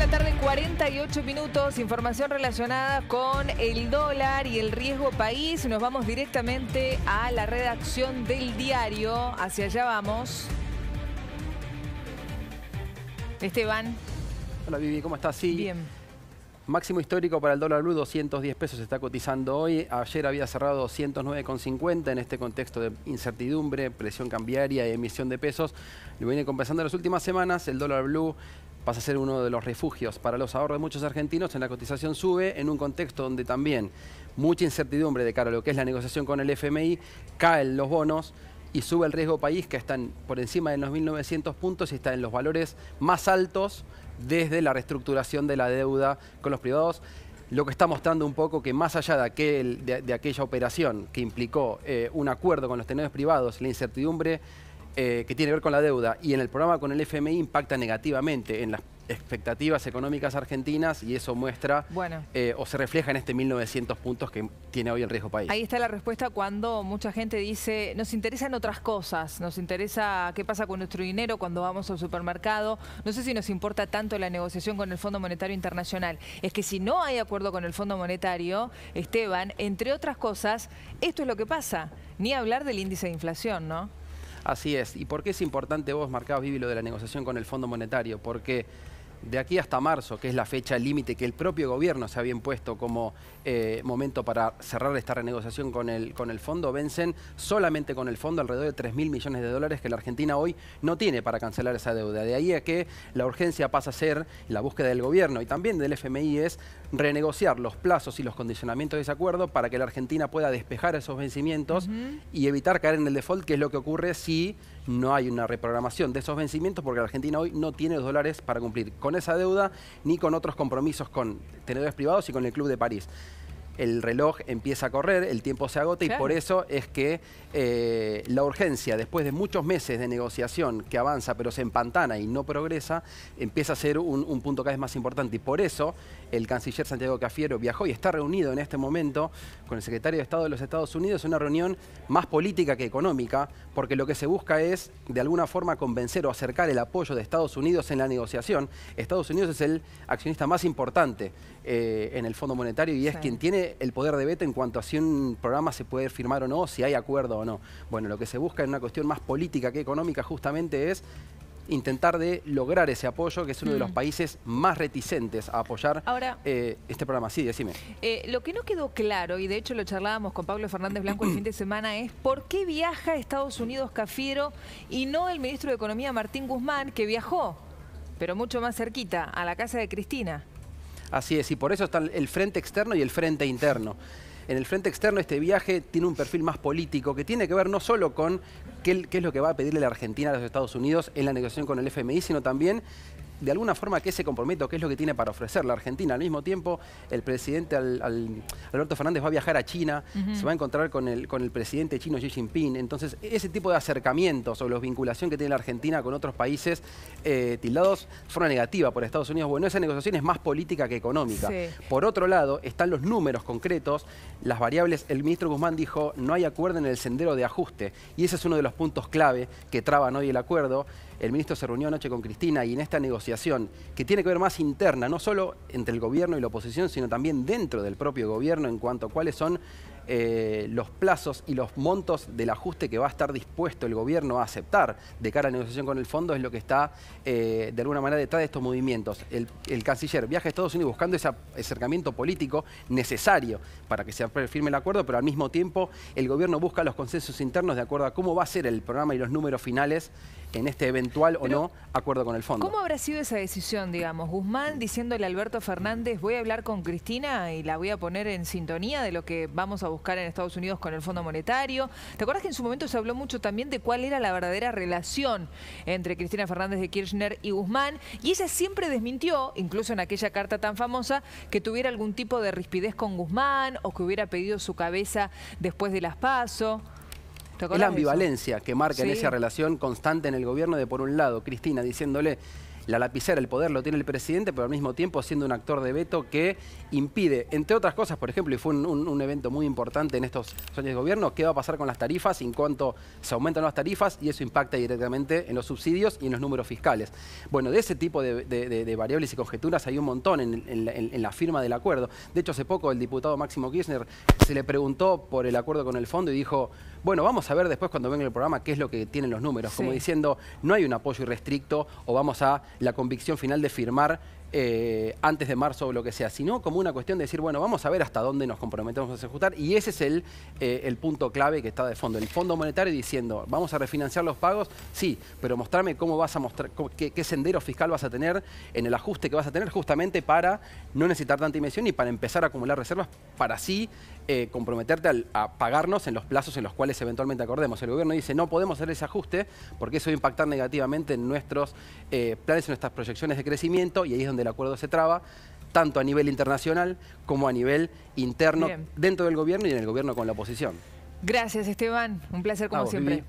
la tarde, 48 minutos. Información relacionada con el dólar y el riesgo país. Nos vamos directamente a la redacción del diario. Hacia allá vamos. Esteban. Hola Vivi, ¿cómo estás? Sí. Bien. Máximo histórico para el dólar blue, 210 pesos se está cotizando hoy. Ayer había cerrado 209,50 en este contexto de incertidumbre, presión cambiaria y emisión de pesos. Lo viene compensando en las últimas semanas. El dólar blue pasa a ser uno de los refugios para los ahorros de muchos argentinos. En la cotización sube en un contexto donde también mucha incertidumbre de cara a lo que es la negociación con el FMI, caen los bonos y sube el riesgo país, que están por encima de los 1.900 puntos y está en los valores más altos desde la reestructuración de la deuda con los privados. Lo que está mostrando un poco que más allá de aquella operación que implicó un acuerdo con los tenedores privados, la incertidumbre que tiene que ver con la deuda y en el programa con el FMI impacta negativamente en las expectativas económicas argentinas y eso muestra o se refleja en este 1.900 puntos que tiene hoy el riesgo país. Ahí está la respuesta cuando mucha gente dice, nos interesan otras cosas, nos interesa qué pasa con nuestro dinero cuando vamos al supermercado, no sé si nos importa tanto la negociación con el Fondo Monetario Internacional. Es que si no hay acuerdo con el Fondo Monetario, Esteban, entre otras cosas, esto es lo que pasa, ni hablar del índice de inflación, ¿no? Así es. ¿Y por qué es importante, vos marcabas, Vivi, lo de la negociación con el Fondo Monetario? Porque de aquí hasta marzo, que es la fecha límite que el propio gobierno se había impuesto como momento para cerrar esta renegociación con el fondo, vencen solamente con el fondo alrededor de 3.000 millones de dólares que la Argentina hoy no tiene para cancelar esa deuda. De ahí a que la urgencia pasa a ser la búsqueda del gobierno y también del FMI es renegociar los plazos y los condicionamientos de ese acuerdo para que la Argentina pueda despejar esos vencimientos y evitar caer en el default, que es lo que ocurre si no hay una reprogramación de esos vencimientos, porque la Argentina hoy no tiene los dólares para cumplir con esa deuda ni con otros compromisos con tenedores privados y con el Club de París. El reloj empieza a correr, el tiempo se agota y por eso es que la urgencia, después de muchos meses de negociación que avanza pero se empantana y no progresa, empieza a ser un punto cada vez más importante. Y por eso el canciller Santiago Cafiero viajó y está reunido en este momento con el secretario de Estado de los Estados Unidos, una reunión más política que económica, porque lo que se busca es de alguna forma convencer o acercar el apoyo de Estados Unidos en la negociación. Estados Unidos es el accionista más importante en el Fondo Monetario y es quien tiene el poder de veto en cuanto a si un programa se puede firmar o no, si hay acuerdo o no. Bueno, lo que se busca en una cuestión más política que económica justamente es intentar de lograr ese apoyo, que es uno de los países más reticentes a apoyar este programa. Sí, decime. Lo que no quedó claro, y de hecho lo charlábamos con Pablo Fernández Blanco el fin de semana, es por qué viaja a Estados Unidos Cafiero y no el ministro de Economía Martín Guzmán, que viajó, pero mucho más cerquita, a la casa de Cristina. Así es, y por eso están el frente externo y el frente interno. En el frente externo este viaje tiene un perfil más político que tiene que ver no solo con qué es lo que va a pedirle la Argentina a los Estados Unidos en la negociación con el FMI, sino también de alguna forma qué se compromete o qué es lo que tiene para ofrecer la Argentina. Al mismo tiempo, el presidente Alberto Fernández va a viajar a China, se va a encontrar con el presidente chino Xi Jinping. Entonces, ese tipo de acercamientos o la vinculación que tiene la Argentina con otros países tildados de forma negativa por Estados Unidos, bueno, esa negociación es más política que económica. Por otro lado, están los números concretos, las variables. El ministro Guzmán dijo, no hay acuerdo en el sendero de ajuste. Y ese es uno de los puntos clave que traban hoy el acuerdo. El ministro se reunió anoche con Cristina y en esta negociación, que tiene que ver más interna, no solo entre el gobierno y la oposición, sino también dentro del propio gobierno en cuanto a cuáles son los plazos y los montos del ajuste que va a estar dispuesto el gobierno a aceptar de cara a la negociación con el fondo, es lo que está de alguna manera detrás de estos movimientos. El canciller viaja a Estados Unidos buscando ese acercamiento político necesario para que se firme el acuerdo, pero al mismo tiempo el gobierno busca los consensos internos de acuerdo a cómo va a ser el programa y los números finales en este eventual o no acuerdo con el fondo. ¿Cómo habrá sido esa decisión, digamos? Guzmán diciéndole a Alberto Fernández, voy a hablar con Cristina y la voy a poner en sintonía de lo que vamos a buscar en Estados Unidos con el Fondo Monetario. ¿Te acuerdas que en su momento se habló mucho también de cuál era la verdadera relación entre Cristina Fernández de Kirchner y Guzmán? Y ella siempre desmintió, incluso en aquella carta tan famosa, que tuviera algún tipo de rispidez con Guzmán o que hubiera pedido su cabeza después de las PASO. Es la ambivalencia que marca en esa relación constante en el gobierno de, por un lado, Cristina diciéndole la lapicera, el poder lo tiene el presidente, pero al mismo tiempo siendo un actor de veto que impide, entre otras cosas, por ejemplo, y fue un evento muy importante en estos años de gobierno, qué va a pasar con las tarifas, en cuanto se aumentan las tarifas y eso impacta directamente en los subsidios y en los números fiscales. Bueno, de ese tipo de variables y conjeturas hay un montón en la firma del acuerdo. De hecho, hace poco el diputado Máximo Kirchner se le preguntó por el acuerdo con el fondo y dijo, bueno, vamos a ver después cuando venga el programa qué es lo que tienen los números. Como diciendo, no hay un apoyo irrestricto o vamos a la convicción final de firmar antes de marzo o lo que sea, sino como una cuestión de decir, bueno, vamos a ver hasta dónde nos comprometemos a ejecutar, y ese es el punto clave que está de fondo. El Fondo Monetario diciendo, vamos a refinanciar los pagos, sí, pero mostrame cómo vas a mostrar, qué sendero fiscal vas a tener en el ajuste que vas a tener justamente para no necesitar tanta inversión y para empezar a acumular reservas para así comprometerte a pagarnos en los plazos en los cuales eventualmente acordemos. El gobierno dice, no podemos hacer ese ajuste porque eso va a impactar negativamente en nuestros planes, en nuestras proyecciones de crecimiento, y ahí es donde el acuerdo se traba, tanto a nivel internacional como a nivel interno dentro del gobierno y en el gobierno con la oposición. Gracias, Esteban. Un placer como siempre. Vivi.